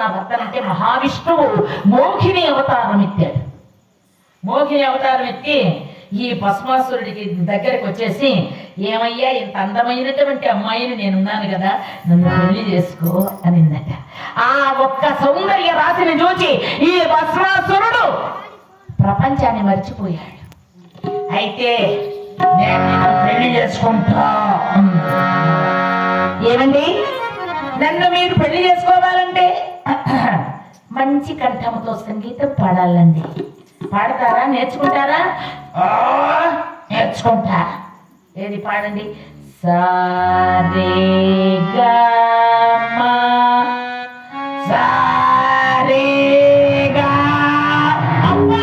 నా భర్తనంటే మహావిష్ణువు మోహిని అవతారం ఎత్తాడు. మోహిని అవతారం ఎత్తి ఈ భస్మాసురుడికి దగ్గరికి వచ్చేసి, ఏమయ్యా, ఇంత అందమైనటువంటి అమ్మాయిని నేనున్నాను కదా, నన్ను పెళ్లి చేసుకో అనిందట. ఆ ఒక్క సౌందర్య రాశిని చూచి ఈ భస్మాసురుడు ప్రపంచాన్ని మర్చిపోయాడు. అయితే నేను నిన్ను పెళ్లి చేసుకుంటా. ఏమండి, నన్ను మీరు పెళ్లి చేసుకోవాలంటే మంచి కంఠంతో సంగీతం పాడాలండి. పాడతారా? నేర్చుకుంటారా? నేర్చుకుంటా. ఏది పాడండి? సారే గా మా సారే గా. అబ్బా,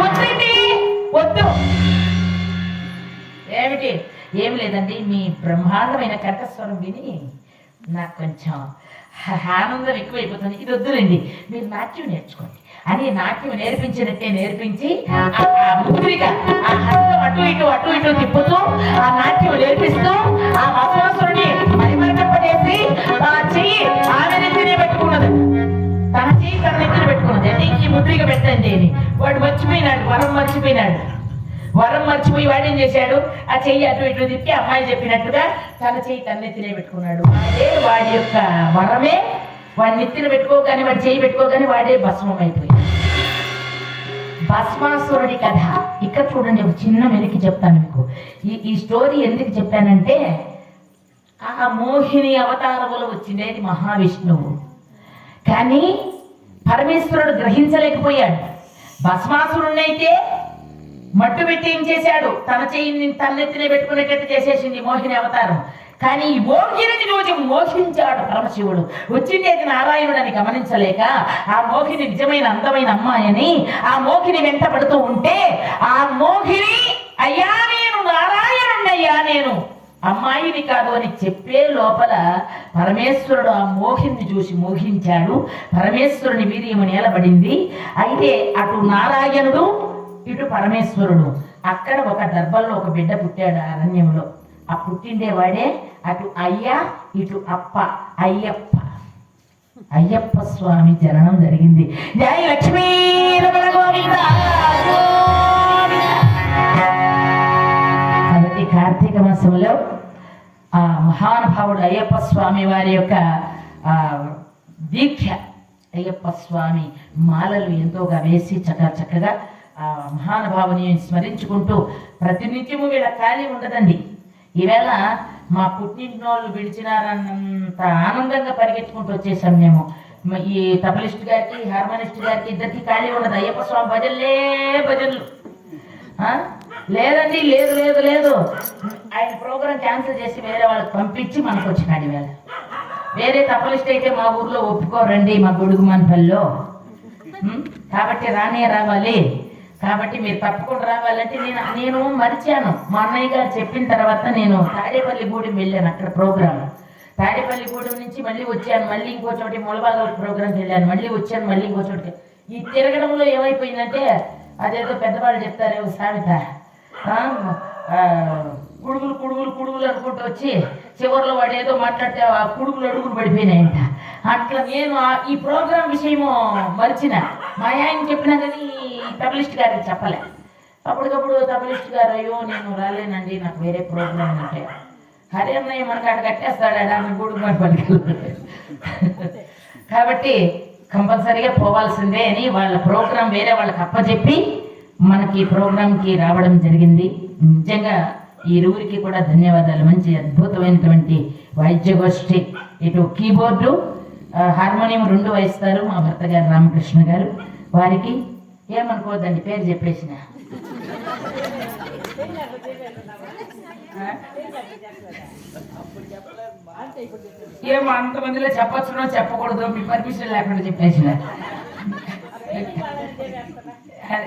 వద్దండి, వద్దు. ఏమిటి? ఏమి లేదండి, మీ బ్రహ్మాండమైన కంఠస్వరం విని నాకు కొంచెం ఆనందం ఎక్కువైపోతుంది. ఇది వద్దులేండి, మీరు నాట్యం నేర్చుకోండి అని నాట్యం నేర్పించినట్టే నేర్పించి ముద్రిగా ఆ హస్తం అటు ఇటు తిప్పుతూ ఆ నాట్యం నేర్పిస్తూ ఆ భస్మాసురుని పరిమళపడేసి ఆ చెయ్యి ఆమె నెత్తినే పెట్టుకున్నది. తన చెయ్యి తన నెత్తిన పెట్టుకున్నది. అంటే ఈ ముద్రిక పెట్టండి అని వాడు మర్చిపోయినాడు, వరం మర్చిపోయి వాడేం చేశాడు, ఆ చెయ్యి అటు ఇటు తిప్పి అమ్మాయి చెప్పినట్టుగా తన చెయ్యి తన నెత్తినే పెట్టుకున్నాడు. అదే వాడి యొక్క వరమే. వాడి నెత్తిన పెట్టుకోగానే, వాడి చెయ్యి పెట్టుకోగానే వాడే భస్మం అయిపోయింది. భస్మాసురుడి కథ ఇక్కడ చూడండి. ఒక చిన్న మెలికి చెప్తాను మీకు. ఈ స్టోరీ ఎందుకు చెప్పానంటే, ఆ మోహిని అవతారములు వచ్చిండేది మహావిష్ణువు. కానీ పరమేశ్వరుడు గ్రహించలేకపోయాడు. భస్మాసురుడిని అయితే మట్టు పెట్టి ఏం చేశాడు, తన చెయ్యిని తలెత్తినే పెట్టుకునేటట్టు చేసేసింది మోహిని అవతారం. కానీ ఈ మోహిని రోజు మోహించాడు పరమశివుడు. వచ్చిండేది నారాయణుడు అని గమనించలేక ఆ మోహిని నిజమైన అందమైన అమ్మాయని ఆ మోహిని వెంట పడుతూ ఉంటే, ఆ మోహిని అయ్యా నేను నారాయణుడయ్యా, నేను అమ్మాయిని కాదు అని చెప్పే లోపల పరమేశ్వరుడు ఆ మోహిని చూసి మోహించాడు. పరమేశ్వరుని వీర్యము నేలబడింది. అయితే అటు నారాయణుడు ఇటు పరమేశ్వరుడు. అక్కడ ఒక దర్భంలో ఒక బిడ్డ పుట్టాడు అరణ్యంలో. ఆ పుట్టిండేవాడే అటు అయ్య ఇటు అప్ప, అయ్యప్ప స్వామి జననం జరిగింది. జై లక్ష్మీ రమణ గోవింద. కాబట్టి కార్తీక మాసంలో ఆ మహానుభావుడు అయ్యప్ప స్వామి వారి యొక్క దీక్ష, అయ్యప్ప స్వామి మాలలు ఎంతోగా వేసి చక్కగా ఆ మహానుభావుని స్మరించుకుంటూ ప్రతినిత్యము వీళ్ళ ఖాళీ ఉండదండి. ఈవేళ మా పుట్టినోళ్ళు విడిచినారన్నంత ఆనందంగా పరిగెత్తుకుంటూ వచ్చేసాం మేము. ఈ తబలిస్ట్ గారికి, హార్మోనిస్ట్ గారికి ఇద్దరికి ఖాళీ ఉండదు. అయ్యప్ప స్వామి భజనలు లేదండి, లేదు. ఆయన ప్రోగ్రాం క్యాన్సిల్ చేసి వేరే వాళ్ళకి పంపించి మనకు వచ్చినాడు ఈవేళ. వేరే తబలిస్ట్ అయితే మా ఊర్లో ఒప్పుకోరండి, మా గొడుగుమన్పల్లిలో. కాబట్టి రావాలి. కాబట్టి మీరు తప్పకుండా రావాలంటే నేను మరిచాను. మా అన్నయ్య గారు చెప్పిన తర్వాత నేను తాడేపల్లిగూడెం వెళ్ళాను. అక్కడ ప్రోగ్రామ్ తాడేపల్లిగూడెం నుంచి మళ్ళీ వచ్చాను. మళ్ళీ ఇంకో చోటి ములబాగల ప్రోగ్రామ్కి వెళ్ళాను. మళ్ళీ వచ్చాను, మళ్ళీ ఇంకో చోటికి. ఈ తిరగడంలో ఏమైపోయిందంటే, అదేదో పెద్దవాళ్ళు చెప్తారు సామెత, కుడుగులు అనుకుంటూ వచ్చి చివరిలో వాడు ఏదో మాట్లాడితే ఆ కుడుగులు అడుగులు పడిపోయినాయంట. అట్లా నేను ఈ ప్రోగ్రాం విషయము మరిచిన. మా ఆయన చెప్పినా కానీ తబలిస్ట్ గారికి చెప్పలే. అప్పటికప్పుడు తబలిస్ట్ గారు, అయ్యో నేను రాలేనండి, నాకు వేరే ప్రోగ్రాం అంటే. హరి అన్నయ్య మనకు అక్కడ కట్టేస్తాడా గూడుగు పట్టుకెళ్ళి. కాబట్టి కంపల్సరీగా పోవాల్సిందే అని వాళ్ళ ప్రోగ్రాం వేరే వాళ్ళకి అప్పచెప్పి మనకి ప్రోగ్రాంకి రావడం జరిగింది. నిజంగా ఈ ఇరువురికి కూడా ధన్యవాదాలు. మంచి అద్భుతమైనటువంటి వాయిద్యగోష్ఠి. ఇటు కీబోర్డు, హార్మోనియం రెండు వాయిస్తారు మా భర్త గారు రామకృష్ణ గారు. వారికి ఏమనుకోవద్దండి, పేరు చెప్పేసిన. ఏమో అంతమందిలో చెప్పచ్చునో చెప్పకూడదు, మీ పర్మిషన్ లేకుండా చెప్పేసిన.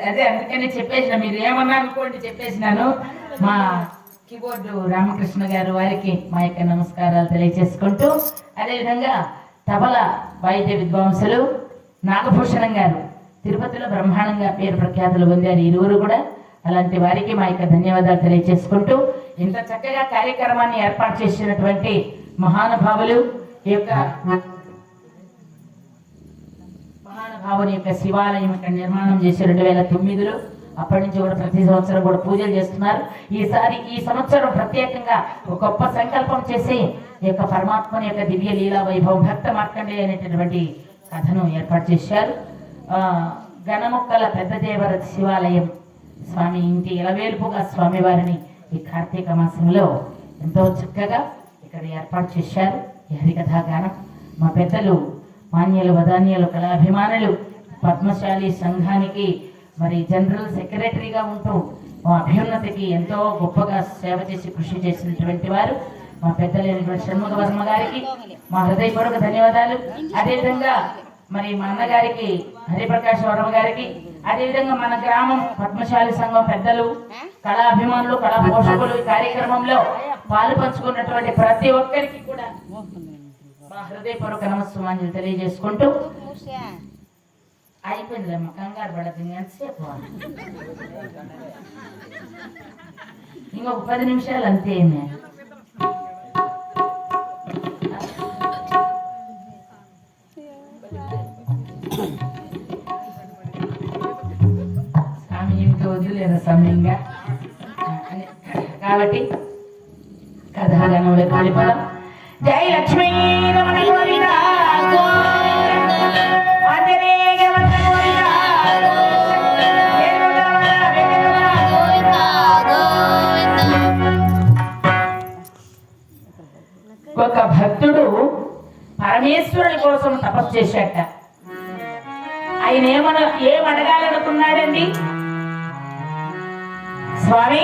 అదే అందుకని చెప్పేసిన. మీరు ఏమన్నా అనుకోండి, చెప్పేసినాను. మా కీబోర్డు రామకృష్ణ గారు వారికి మా యొక్క నమస్కారాలు తెలియజేసుకుంటూ, అదేవిధంగా తబల వాయిద్య విద్వాంసులు నాగభూషణం గారు తిరుపతిలో బ్రహ్మాండంగా పేరు ప్రఖ్యాతులు పొందారు. ఇరువురు కూడా. అలాంటి వారికి మా యొక్క ధన్యవాదాలు తెలియజేసుకుంటూ, ఇంత చక్కగా కార్యక్రమాన్ని ఏర్పాటు చేసినటువంటి మహానుభావులు, ఈ యొక్క మహానుభావుని యొక్క శివాలయం ఇక్కడ నిర్మాణం చేసి 2009లో అప్పటి నుంచి కూడా ప్రతి సంవత్సరం కూడా పూజలు చేస్తున్నారు. ఈ సంవత్సరం ప్రత్యేకంగా ఒక గొప్ప సంకల్పం చేసి ఈ యొక్క పరమాత్మని యొక్క దివ్య లీలా వైభవం భక్త మార్కండేయ అనేటటువంటి కథను ఏర్పాటు చేశారు. గణముక్కల పెద్ద దేవర శివాలయం స్వామి ఇంటి ఇలవేల్పుగా స్వామివారిని ఈ కార్తీక మాసంలో ఎంతో చక్కగా ఇక్కడ ఏర్పాటు చేశారు. ఈ హరికథా గానం మా పెద్దలు మాన్యులు వదాన్యులు కళాభిమానులు పద్మశాలి సంఘానికి మరి జనరల్ సెక్రటరీగా ఉంటూ మా అభ్యున్నతికి ఎంతో గొప్పగా సేవ చేసి కృషి చేసినటువంటి వారు మా పెద్దలైనటువంటి షణ్ముఖ వర్మ గారికి మా హృదయపూర్వక ధన్యవాదాలు. అదేవిధంగా మరి మా అన్నగారికి హరిప్రకాష్ వర్మ గారికి, అదేవిధంగా మన గ్రామం పద్మశాలి సంఘం పెద్దలు కళాభిమానులు కళా పోషకులు ఈ కార్యక్రమంలో పాలు పంచుకున్నటువంటి ప్రతి ఒక్కరికి కూడా మా హృదయపూర్వక నమస్సుమాంజలి తెలియజేసుకుంటూ అయిపోయిందిలేమ్మ కంగారు పడదు ఎంతసేపు ఇంకొక 10 నిమిషాలు అంతే. సమయంతో వదిలేరు సమయంగా కాబట్టి కథాగణంలో కాలిపడం. జై లక్ష్మీ రమణ గోవింద ఒక భక్తుడు పరమేశ్వరుని కోసం తపస్సు చేశాట. ఆయన ఏమడగాలనుకున్నాడండి? స్వామి,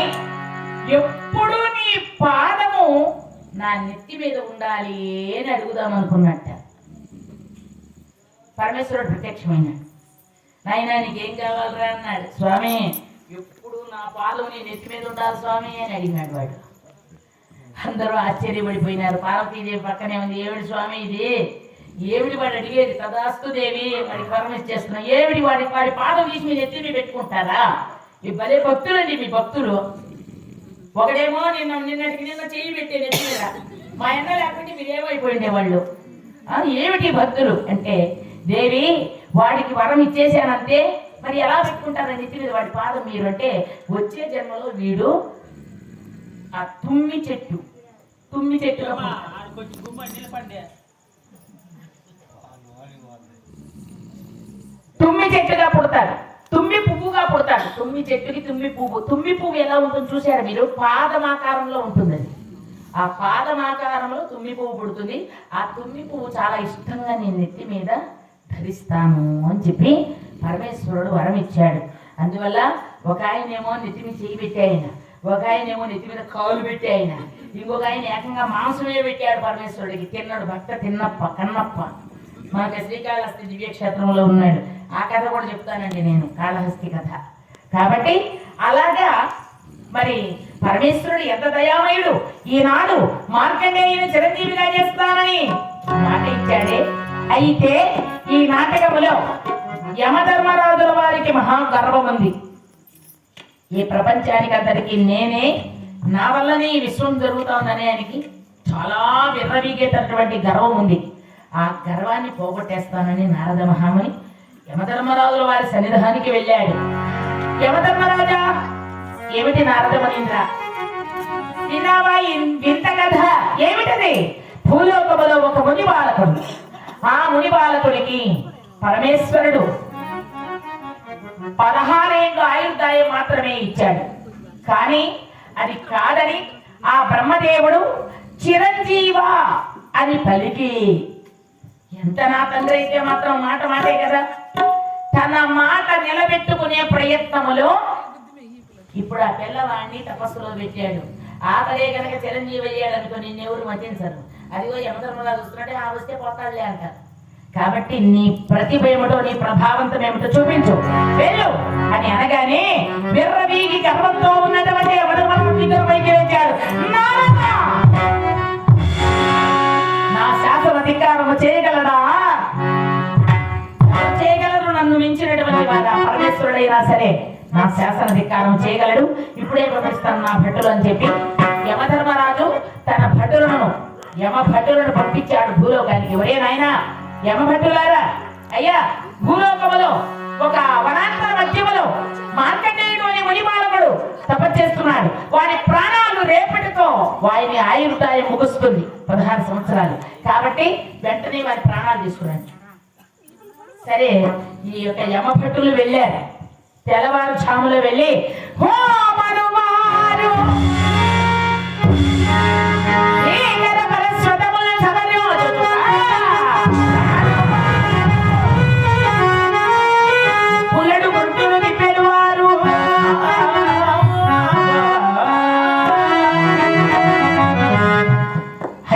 ఎప్పుడు నీ పాదము నా నెత్తి మీద ఉండాలి అని అడుగుదాం అనుకున్నట్ట. పరమేశ్వరుడు ప్రత్యక్షమైనాడు. నాయనా నీకేం కావాలరా అన్నాడు. స్వామి, ఎప్పుడు నా పాదము నీ నెత్తి మీద ఉండాలి స్వామి అని అడిగినాడు వాడు. అందరూ ఆశ్చర్యపడిపోయినారు. పార్వతీదేవి పక్కనే ఉంది. ఏమిటి స్వామి ఇది? ఏమిటి వాడు అడిగేది? తదాస్తు దేవి, వాడికి పరమేశ్వర చేస్తున్నా. ఏమిటి వాడి పాదం తీసి మీరు ఎత్తి పెట్టుకుంటారా? ఈ భలే భక్తులండి మీ భక్తులు. ఒకడేమో నిన్న చెయ్యి పెట్టే నెత్తి మీద, మా అన్న లేకపోతే మీరేమైపోయిండే వాళ్ళు. ఏమిటి భక్తులు అంటే, దేవి వాడికి వరం ఇచ్చేసానంతే, మరి ఎలా పెట్టుకుంటారని నెత్తి మీద వాడి పాదం మీరు అంటే, వచ్చే జన్మలో వీడు ఆ తుమ్మి చెట్టుగా పుడతాడు. తుమ్మి పువ్వుగా పుడతాడు. తుమ్మి చెట్టుకి తుమ్మి పువ్వు ఎలా ఉంటుంది చూసారా మీరు? పాదమాకారంలో ఉంటుంది అది. ఆ పాదమాకారంలో తుమ్మి పువ్వు పుడుతుంది. ఆ తుమ్మి పువ్వు చాలా ఇష్టంగా నేను నెత్తి మీద ధరిస్తాను అని చెప్పి పరమేశ్వరుడు వరం ఇచ్చాడు. అందువల్ల ఒక ఆయనేమో నెత్తి మీద చేయి పెట్టి ఆయన, ఒక ఆయనేమో నెత్తి మీద కాలు పెట్టి ఆయన, ఇంకొక ఆయన ఏకంగా మాంసమే పెట్టాడు పరమేశ్వరుడికి. తిన్నాడు భక్త కన్నప్ప. మనకి శ్రీకాళహస్తి దివ్యక్షేత్రంలో ఉన్నాడు. ఆ కథ కూడా చెప్తానండి నేను, కాళహస్తి కథ. కాబట్టి అలాగా మరి పరమేశ్వరుడు ఎంత దయామయుడు. ఈనాడు మార్కండేయుని చిరంజీవిగా చేస్తానని మాట ఇచ్చాడే. అయితే ఈ నాటకములో యమధర్మరాజుల వారికి మహాగర్వం ఉంది. ఈ ప్రపంచానికి అందరికీ నేనే, నా వల్లనే ఈ విశ్వం జరుగుతుందనే ఆయనకి చాలా విర్రవీగేటటువంటి గర్వం ఉంది. ఆ గర్వాన్ని పోగొట్టేస్తానని నారద మహాముని యమధర్మరాజుల వారి సన్నిధానికి వెళ్ళాడు. యమధర్మరాజా, ఏమిటి నారద మునీంద్ర విన్నావా ఇంత కథ? ఏమిటది? భూలోకములో ఒక ముని బాలకుడు. ఆ ముని బాలకుడికి పరమేశ్వరుడు 16 ఏళ్ళు ఆయుర్దాయం మాత్రమే ఇచ్చాడు. కానీ అది కాదని ఆ బ్రహ్మదేవుడు చిరంజీవ అని పలికి, ఎంత నా తండ్రి అయితే మాత్రం మాటే కదా, తన మాట నిలబెట్టుకునే ప్రయత్నములో ఇప్పుడు ఆ పిల్లవాడిని తపస్సులో పెట్టాడు. ఆకలే కనుక చిరంజీవి అయ్యాడు అనుకో నిన్నెవరు మతించరు. అదిగో యమధర్మరాజు వస్తున్నాడే, ఆ వస్తే పోతాడులే అంటారు. కాబట్టి నీ ప్రతిభ ఏమిటో, నీ ప్రభావంతం ఏమిటో చూపించు, వెళ్ళు అని అనగానే విర్రవీగి గర్వంతో ఉన్నటువంటి యమధర్మరాజు వచ్చాడు. నా శాసనాధికారము చేయగలడా? చేయగలరు నన్ను మించినటువంటి వారా పరమేశ్వరుడైనా సరే నా శాసనాధికారం చేయగలడు. ఇప్పుడే పంపిస్తాను నా భటులు అని చెప్పి యమధర్మరాజు తన యమ భటులను పంపించాడు భూలోకానికి. ఒరే నాయనా యమ భటులారా, అయ్యా భూలోకములో ఒక వనాంతర మధ్యములో మార్కండేయుడు అనే మునిమానవుడు తపస్చేస్తున్నాడు. వారి ప్రాణాలు రేపటితో వారిని ఆయుర్దాయం ముగుస్తుంది 16 సంవత్సరాలు. కాబట్టి వెంటనే వారి ప్రాణాలు తీసుకున్నాడు. సరే ఈ యొక్క యమభటులు వెళ్ళారు. తెల్లవారుజాములో వెళ్ళి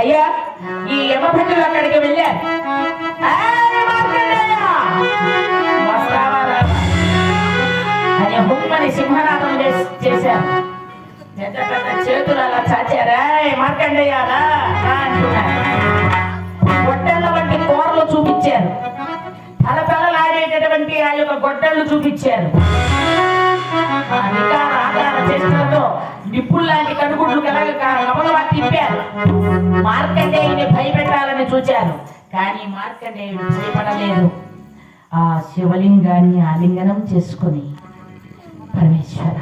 అయ్యా ఈ యమభటులు అక్కడికి వెళ్ళారు. హుమ్మని సింహనాదం చేశారు. పెద్ద పెద్ద చేతులు అలా చాచారా మార్కండేయాలా అంటున్నారు. గొడ్డళ్ళ వంటి కూరలు చూపించారు. తలతలలాడేటటువంటి ఆ యొక్క గొడ్డళ్ళు చూపించారు. ఆకార చేతులతో నిప్పులు లాంటి కనుగుడ్లు కమలవా తిప్పారు. మార్కండేయుని భయపెట్టాలని చూచారు. కానీ మార్కండేయుడు భయపడలేదు. ఆ శివలింగాన్ని ఆలింగనం చేసుకుని పరమేశ్వర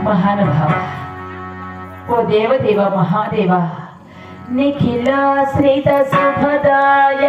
మహానుభావ ఓ దేవదేవ మహాదేవ నిఖిలాశ్రిత శుభదాయ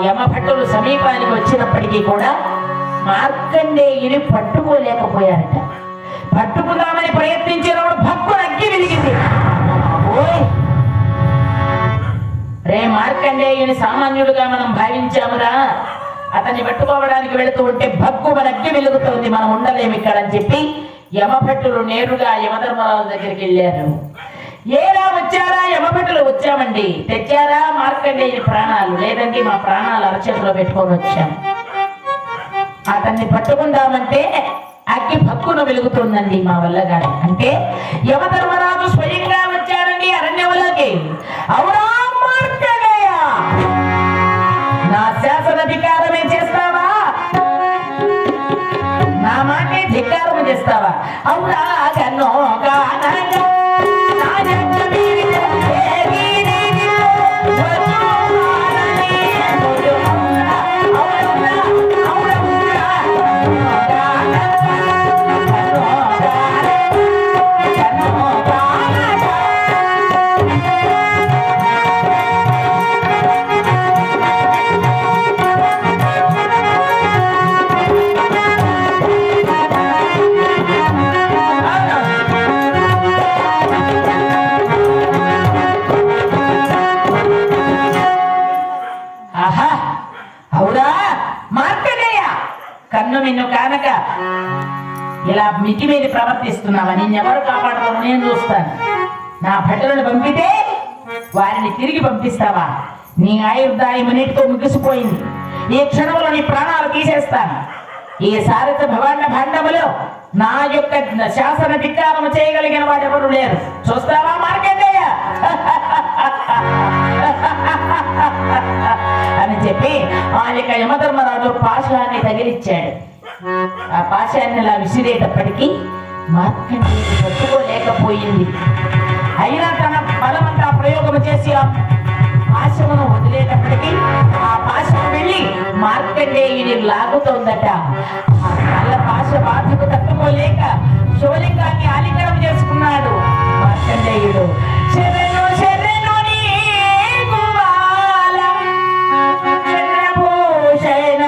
యమభటులు సమీపానికి వచ్చినప్పటికీ కూడా మార్కండేయుని పట్టుకోలేకపోయారట. పట్టుకుందామని ప్రయత్నించినప్పుడు భక్కు అగ్గి వెలిగింది. రే మార్కండేయుని సామాన్యుడుగా మనం భావించామురా, అతన్ని పట్టుకోవడానికి వెళుతూ ఉంటే భక్కు మన అగ్గి వెలుగుతోంది, మనం ఉండలేము ఇక్కడ అని చెప్పి యమభటులు నేరుగా యమధర్మరాజు దగ్గరికి వెళ్ళారు. ఏరా వచ్చారా? యమభటులు వచ్చామండి. తెచ్చారా మార్కండేయుని ప్రాణాలు? లేదండి, మా ప్రాణాలు అరచేతిలో పెట్టుకొని వచ్చాం. అతన్ని పట్టుకుందామంటే అగ్గి భక్కున వెలుగుతుందండి. మా వల్ల కాదు అంటే యమధర్మరాజు స్వయంగా వచ్చారండి అరణ్యంలోకి. అవునా మార్కండేయ, నా శాసనాధికారమే చేస్తావా? నా మాటే ధిక్కారం చేస్తావా? అవునా కన్నో కన్ను నిన్ను కానక ఇలా మిటి మీద ప్రవర్తిస్తున్నావా? నిన్నెవరు కాపాడతావు? నేను చూస్తాను. నా భటులను పంపితే వారిని తిరిగి పంపిస్తావా? నీ ఆయుర్దాయం నీటితో ముగిసిపోయింది. ఈ క్షణంలో నీ ప్రాణాలు తీసేస్తాను. ఈ సారథ భవాండ భాండములో నా యొక్క శాసన ధిక్కారం చేయగలిగిన వాడెవరు లేరు. చూస్తావా మార్కండేయ అని చెప్పి ఆ యొక్క యమధర్మరాజు పాశాన్ని తగిలిచ్చాడు. ఆ పాశాన్ని ఇలా విసిరేటప్పటికీ మార్కండేయుడు పట్టుకోలేకపోయింది. అయినా తన బలమంతా ప్రయోగం చేసి ఆ పాశమును వదిలేటప్పటికీ ఆ పాశం వెళ్ళి మార్కండేయుని లాగుతోందట. ఆ నల్ల పాశ బాధకు తట్టుకోలేక శివలింగాన్ని ఆలింగనం చేసుకున్నాడు మార్కండేయుడు. శరణు శరణు నీకు బాల చంద్రభూషణ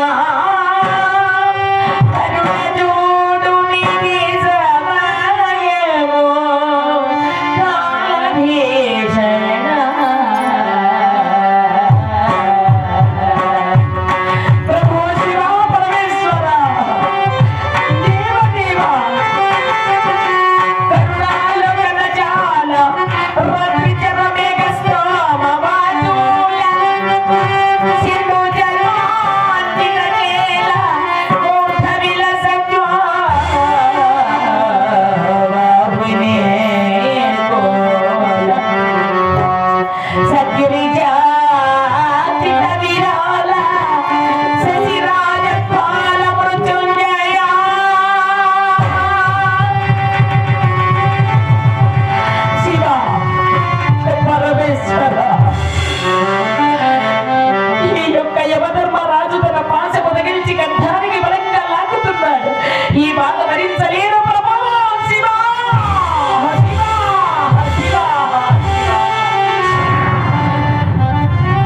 కరుణజూడు మితి సమయము కాళభీషణ ప్రభు శివ పరమేశ్వర దేవదేవ కరుణాలోకన జాల రవిచర మేఘస్తోమ వాతుల సింధు జలాంతిక నేల మూర్ధ విలస జ్వాలావినే కోల సద్గిరిజాతిత విరాల శశిరాజపాల మృత్యుంజయ శివ పరమేశ్వర. ఈ యొక్క యమధర్మరాజు తన పాశము తగిలించి గంధానికి బలంగా లాగుతున్నాడు. ఈ బాధ భరించలేను ప్రభు. శివ శివ శివ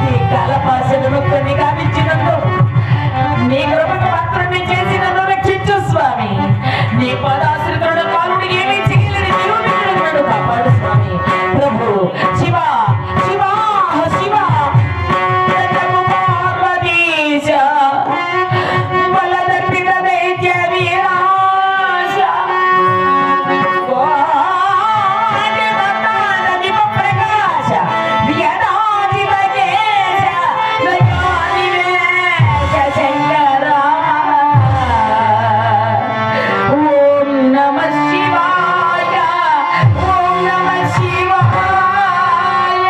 నీ కాలపాశ విముక్తిని గావించినందు, నీ కృపకు మాత్రమే చేసి నన్ను రక్షించు స్వామి. నీ పదాశ్రితుడు కాలుడు ఏమీ చేయలేని నిరూపించడు కాపాడు స్వామి. ప్రభు శివ శివ శివ రథము పార్వతీశ బలదర్పిత దైత్య వీరాశ కోటి మతాల దివ ప్రకాశ వ్యనాధిప కేశ దయానివేశ శంకర. ఓం నమః శివాయ ఓం నమః శివాయ.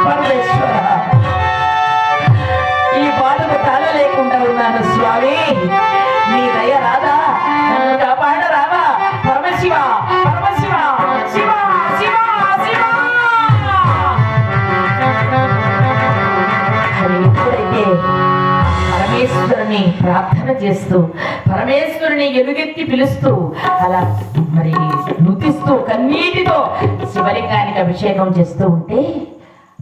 పరమేశ్వర, ఈ బాధకు తాళలేకుండా ఉన్నాను స్వామి. నీ దయ రాదా? నన్ను కాపాడ రావా? పరమశివ పరమశివ శివ శివ శివ. అని ఎప్పుడైతే పరమేశ్వరుని ప్రార్థన చేస్తూ పరమేశ్వరుని ఎలుగెత్తి పిలుస్తూ అలా మరి నృతిస్తూ కన్నీటితో శివలింగానికి అభిషేకం చేస్తూ ఉంటే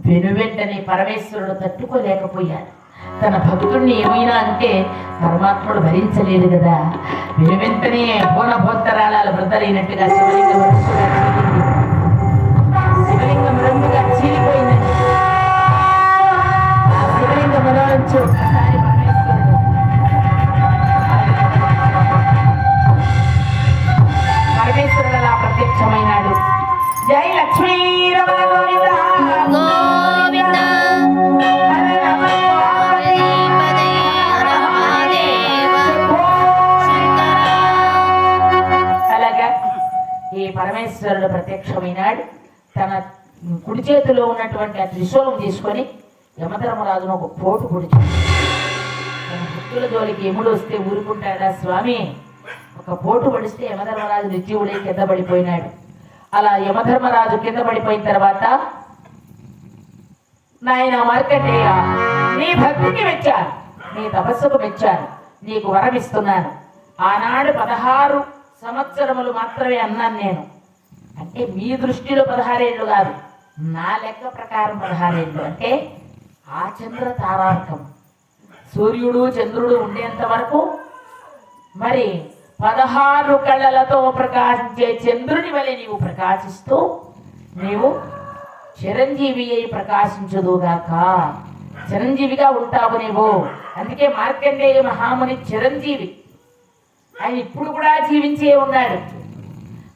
వెనువెంటనే పరమేశ్వరుడు తట్టుకోలేకపోయాడు. తన భక్తుడిని ఏమైనా అంటే పరమాత్ముడు భరించలేదు కదా. వెనువెంటనే భోనభోత్తరాళాలు వృద్ధలైనట్టుగా శివలింగం శివలింగం రెండుగా చీలిపోయిందండి. ఆ శివలింగం నుంచి ఒక్కసారి పరమేశ్వరుడు పరమేశ్వరుడు అలా ప్రత్యక్షమైనాడు. జై లక్ష్మీ రమణ గోవింద గోవింద హర నమ పార్వతీ పదే హర మహాదేవ పరమేశ్వరుడు ప్రత్యక్షమైనాడు. తన కుడి చేతిలో ఉన్నటువంటి ఆ త్రిశూలం తీసుకొని యమధర్మరాజును ఒక పోటు పొడిచాడు. భక్తుల జోలికి యముడు వస్తే ఊరుకుంటాడా స్వామి? ఒక పోటు పడిస్తే యమధర్మరాజు నిర్జీవుడే కింద పడిపోయినాడు. అలా యమధర్మరాజు కింద పడిపోయిన తర్వాత, నాయన మార్కండేయ, నీ భక్తికి మెచ్చాను, నీ తపస్సుకు మెచ్చాను, నీకు వరమిస్తున్నాను. ఆనాడు 16 సంవత్సరములు మాత్రమే అన్నాను నేను. అంటే మీ దృష్టిలో 16 ఏళ్ళు కాదు, నా లెక్క ప్రకారం 16 ఏళ్ళు. అంటే ఆ చంద్ర తారార్కం, సూర్యుడు చంద్రుడు ఉండేంత వరకు మరి 16 కళ్ళలతో ప్రకాశించే చంద్రుని వలె నీవు ప్రకాశిస్తూ నీవు చిరంజీవి అయి ప్రకాశించదుగాక. చిరంజీవిగా ఉంటావు నీవు. అందుకే మార్కండేయ మహాముని చిరంజీవి. ఆయన ఇప్పుడు కూడా జీవించే ఉన్నాడు.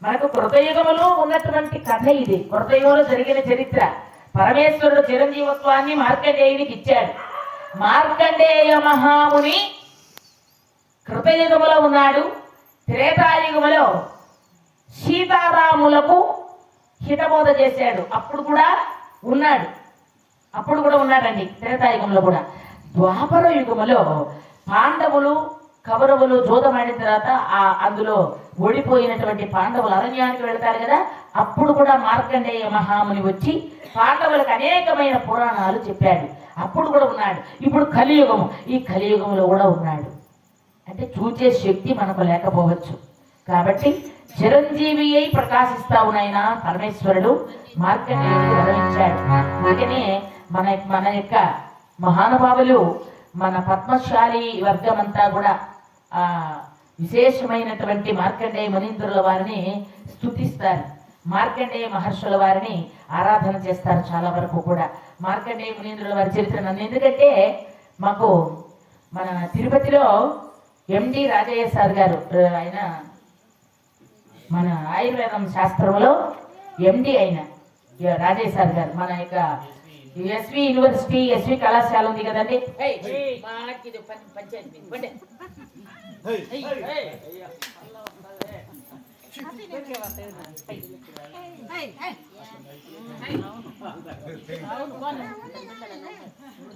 మనకు కృతయుగములో ఉన్నటువంటి కథ ఇది. కృతయుగంలో జరిగిన చరిత్ర. పరమేశ్వరుడు చిరంజీవత్వాన్ని మార్కండేయునికి ఇచ్చాడు. మార్కండేయ మహాముని కృతయుగములో ఉన్నాడు. త్రేతాయుగములో సీతారాములకు హితబోధ చేశాడు. అప్పుడు కూడా ఉన్నాడండి. త్రేతాయుగంలో కూడా. ద్వాపర యుగములో పాండవులు కౌరవులు జోదమాడిన తర్వాత అందులో ఓడిపోయినటువంటి పాండవులు అరణ్యానికి వెళ్తారు కదా, అప్పుడు కూడా మార్కండేయ మహాముని వచ్చి పాండవులకు అనేకమైన పురాణాలు చెప్పాడు. అప్పుడు కూడా ఉన్నాడు. ఇప్పుడు కలియుగము, ఈ కలియుగంలో కూడా ఉన్నాడు. అంటే చూచే శక్తి మనకు లేకపోవచ్చు. కాబట్టి చిరంజీవి అయి ప్రకాశిస్తావు నాయన పరమేశ్వరుడు మార్కండేయుడికి వరమించాడు. అందుకనే మన యొక్క మహానుభావులు, మన పద్మశాలి వర్గం అంతా కూడా విశేషమైనటువంటి మార్కండేయ మునీంద్రుల వారిని స్తుతిస్తారు. మార్కండేయ మహర్షుల వారిని ఆరాధన చేస్తారు. చాలా వరకు కూడా మార్కండేయ మునీంద్రుల వారి చరిత్ర ఎందుకంటే మాకు మన తిరుపతిలో ఎండి రాజయ్య సార్ గారు, ఆయన మన ఆయుర్వేదం శాస్త్రంలో ఎండి అయిన రాజయ్య సార్ గారు, మన యొక్క ఎస్వి యూనివర్సిటీ ఎస్వి కళాశాల ఉంది కదండి,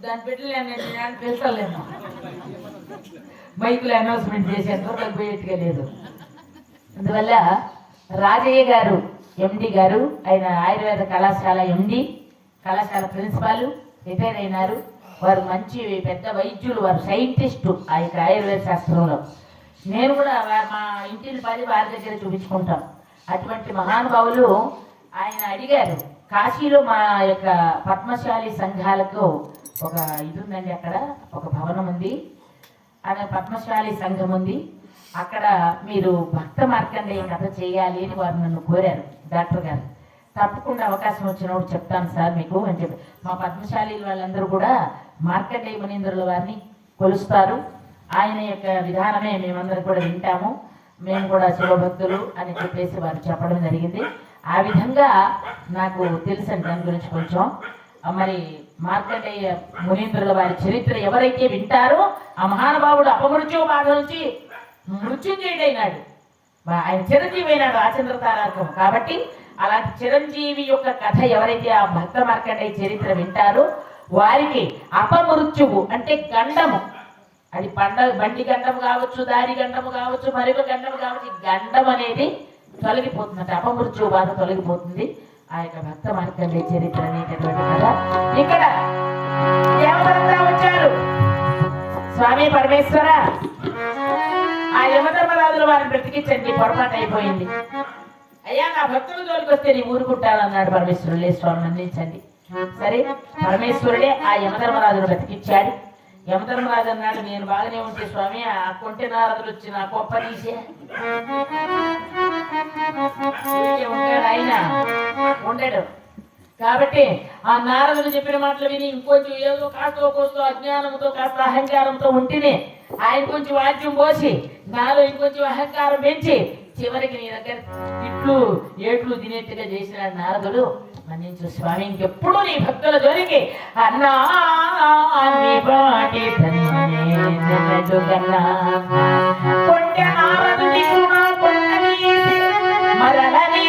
దాని పెట్టలేము తెలుసలేము, మైకులు అనౌన్స్మెంట్ చేసేందుకు పోయేట్టుగా లేదు. అందువల్ల రాజయ్య గారు ఎండి గారు, ఆయన ఆయుర్వేద కళాశాల ఎండి, కళాశాల ప్రిన్సిపాల్, రిటైర్ అయినారు. వారు మంచి పెద్ద వైద్యులు, వారు సైంటిస్టు ఆ యొక్క ఆయుర్వేద శాస్త్రంలో. నేను కూడా మా ఇంటిని పది వారి దగ్గర చూపించుకుంటాం. అటువంటి మహానుభావులు ఆయన అడిగారు, కాశీలో మా యొక్క పద్మశాలి సంఘాలకు ఒక ఇది ఉందండి, అక్కడ ఒక భవనం ఉంది, అనే పద్మశాలి సంఘం ఉంది, అక్కడ మీరు భక్త మార్కండేయ కథ చేయాలి అని వారు నన్ను కోరారు. డాక్టర్ గారు, తప్పకుండా అవకాశం వచ్చినప్పుడు చెప్తాను సార్ మీకు అని చెప్పి. మా పద్మశాలి వాళ్ళందరూ కూడా మార్కండేయ మునీంద్రుల వారిని కొలుస్తారు. ఆయన యొక్క విధానమే మేమందరం కూడా వింటాము, మేము కూడా శివభక్తులు అని చెప్పేసి వారు చెప్పడం జరిగింది. ఆ విధంగా నాకు తెలుసండి దాని గురించి కొంచెం. మరి మార్కండేయ మునీంద్రుల వారి చరిత్ర ఎవరైతే వింటారో ఆ మహానుభావుడు అపమృత్యు బాధ నుంచి మృత్యుంజయుడైనాడు, ఆయన చిరంజీవి అయినాడు ఆచంద్రతారాకం. కాబట్టి అలాంటి చిరంజీవి యొక్క కథ ఎవరైతే ఆ భక్త మార్కండేయ చరిత్ర వింటారో వారికి అపమృత్యువు అంటే గండము, అది బండి గండము కావచ్చు, దారి గండము కావచ్చు, మరొక గండము కావచ్చు, గండం అనేది తొలగిపోతుంది, అపమృత్యువు బాధ తొలగిపోతుంది. ఆ యొక్క భక్త మార్కండేయ చరిత్ర అనేటటువంటి కథ. ఇక్కడ దేవతలంతా వచ్చారు, స్వామి పరమేశ్వర ఆ యమధర్మరాజుల వారిని బ్రతికించండి, పొరపాటు అయిపోయింది అయ్యా, నా భక్తుల జోలికి వస్తే నీ ఊరుకుంటానన్నాడు పరమేశ్వరుడు. లే స్వామిని అందించండి. సరే, పరమేశ్వరుడే ఆ యమధర్మరాజును బ్రతికించాడు. యమధర్మరాజు అన్నాడు, నేను బాగానే ఉంటే స్వామి, ఆ కొంటె నారదులు వచ్చి నా కొప్ప తీసే ఉంటాడు, ఆయన ఉండడు. కాబట్టి ఆ నారదులు చెప్పిన మాటలు విని ఇంకొంచెం ఏదో కాస్త కోస్తో అజ్ఞానంతో కాస్త అహంకారంతో ఉంటేనే ఆయన కొంచెం వాద్యం పోసి నాలో ఇంకొంచెం అహంకారం పెంచి చివరికి నీ దగ్గర ఏట్లు తినేట్టుగా చేసినాడు నారదుడు. మన్నించు స్వామి, ఇంకెప్పుడు నీ భక్తుల జోలికి అన్నా మరలని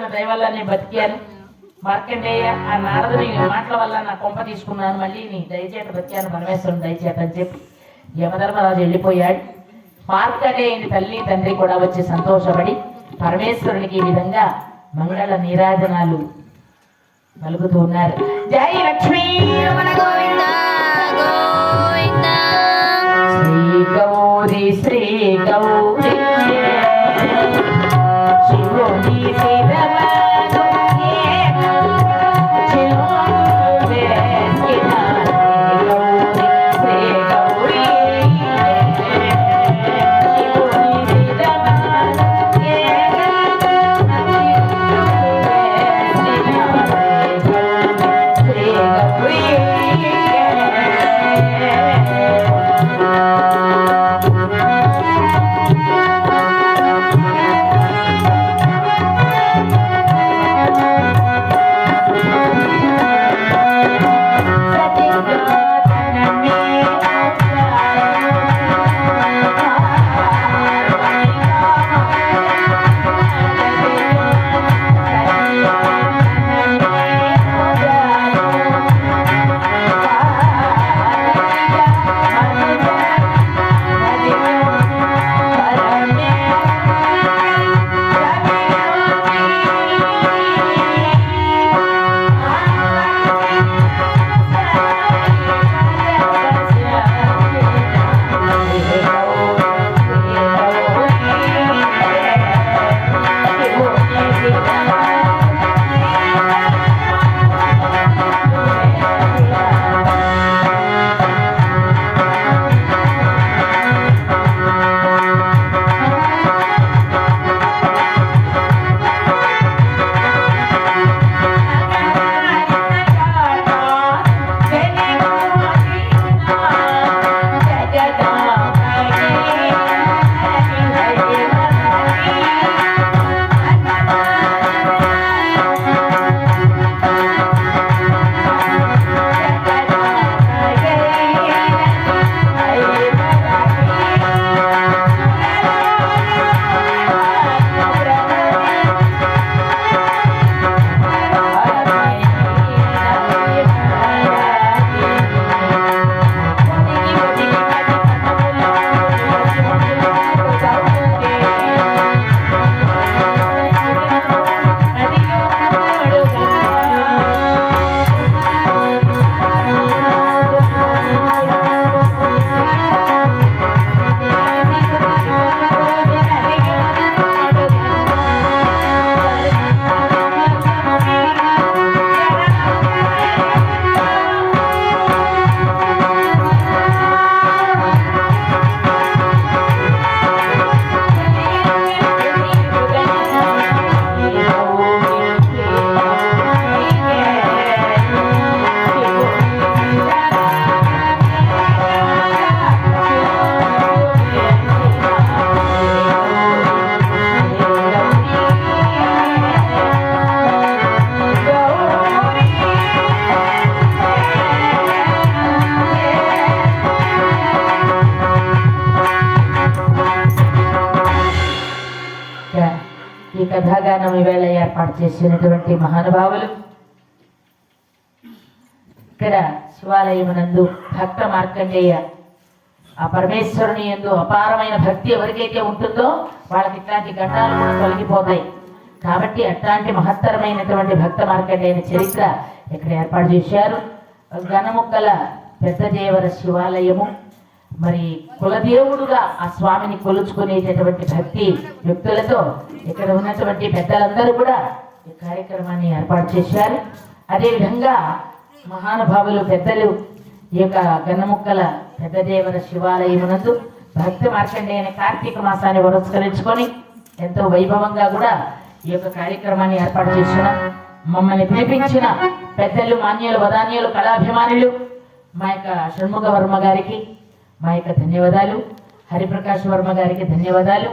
పరమేశ్వరుని దయ వల్ల నేను బతికాను. మార్కండేయ ఆ నారదుని మాటల వల్ల నా కొంప తీసుకున్నాను, మళ్ళీ నీ దయచేత బతికాను పరమేశ్వరుని దయచేత అని చెప్పి యమధర్మరాజు వెళ్ళిపోయాడు. మార్కండేయుని తల్లి తండ్రి కూడా వచ్చి సంతోషపడి పరమేశ్వరునికి ఈ విధంగా మంగళ నీరాజనాలు పలుకుతూ ఉన్నారు. జై లక్ష్మీ రమణ గోవింద గోవింద. శ్రీ గౌరీ శ్రీ గౌరీ శివుని శిరమను శివుని శ్రీ గౌరీ శివుని ఈ కథాగానం ఈవేళ ఏర్పాటు చేసినటువంటి మహానుభావులు ఇక్కడ శివాలయమునందు భక్త మార్కండేయ ఆ పరమేశ్వరుని యందు అపారమైన భక్తి ఎవరికైతే ఉంటుందో వాళ్ళకి ఇట్లాంటి గండాలు కూడా తొలగిపోతాయి. కాబట్టి అట్లాంటి మహత్తరమైనటువంటి భక్త మార్కండేయుని చరిత్ర ఇక్కడ ఏర్పాటు చేశారు. గణముక్కల పెద్దదేవర శివాలయము, మరి కులదేవుడుగా ఆ స్వామిని కొలుచుకునేటటువంటి భక్తి వ్యక్తులతో ఇక్కడ ఉన్నటువంటి పెద్దలందరూ కూడా ఈ కార్యక్రమాన్ని ఏర్పాటు చేశారు. అదేవిధంగా మహానుభావులు పెద్దలు ఈ యొక్క గన్నముక్కల పెద్దదేవర శివాలయమునందు భక్తి మార్కండేయుని కార్తీక మాసాన్ని పురస్కరించుకొని ఎంతో వైభవంగా కూడా ఈ యొక్క కార్యక్రమాన్ని ఏర్పాటు చేసిన మమ్మల్ని పిలిపించిన పెద్దలు, మాన్యులు, వదాన్యులు, కళాభిమానులు మా యొక్క షణ్ముఖ వర్మ గారికి మా యొక్క ధన్యవాదాలు, హరిప్రకాష్ వర్మ గారికి ధన్యవాదాలు.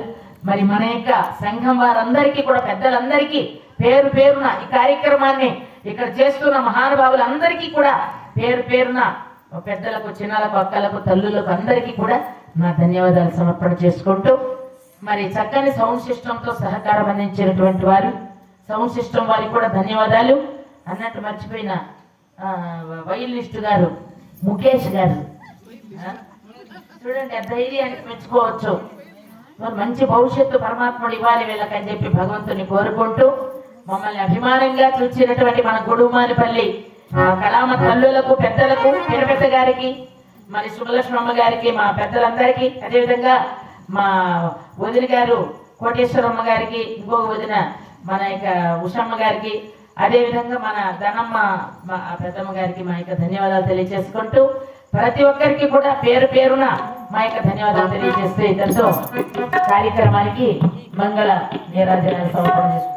మరి మన యొక్క సంఘం వారందరికీ కూడా పెద్దలందరికీ పేరు పేరున ఈ కార్యక్రమాన్ని ఇక్కడ చేస్తున్న మహానుభావులందరికీ కూడా పేరు పేరున పెద్దలకు, చిన్నలకు, అక్కలకు, తల్లులకు అందరికీ కూడా నా ధన్యవాదాలు సమర్పణ చేసుకుంటూ, మరి చక్కని సౌండ్ సిస్టంతో సహకారం అందించినటువంటి వారు సౌండ్ సిస్టమ్ వారికి కూడా ధన్యవాదాలు. అన్నట్టు మర్చిపోయిన వయలినిస్ట్ గారు ముఖేష్ గారు, చూడండి ఆ ధైర్యానికి మెచ్చుకోవచ్చు. మరి మంచి భవిష్యత్తు పరమాత్ముడు ఇవ్వాలి వీళ్ళకని చెప్పి భగవంతుని కోరుకుంటూ, మమ్మల్ని అభిమానంగా చూసినటువంటి మన గుడుమానిపల్లి కళామ తల్లులకు, పెద్దలకు, పిరపెద్ద గారికి, మరి సుబ్బలక్ష్మమ్మ గారికి, మా పెద్దలందరికీ, అదేవిధంగా మా వదిన గారు కోటేశ్వరమ్మ గారికి, ఇంకొక వదిన మన యొక్క ఉషమ్మ గారికి, అదేవిధంగా మన ధనమ్మ మా పెద్దమ్మ గారికి మా యొక్క ధన్యవాదాలు తెలియజేసుకుంటూ, ప్రతి ఒక్కరికి కూడా పేరు పేరున మా యొక్క ధన్యవాదాలు తెలియజేస్తూ ఇద్దరితో కార్యక్రమానికి మంగళ నీరాజనాలు సమర్పణ చేస్తున్నాం.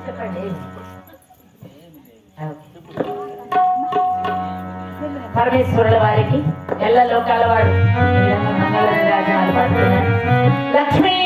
చెప్పండి. పరమేశ్వరుల వారికి ఎల్ల లోకాల వాడు మంగళ నీరాజనాలు పడుతున్నాడు. లక్ష్మీ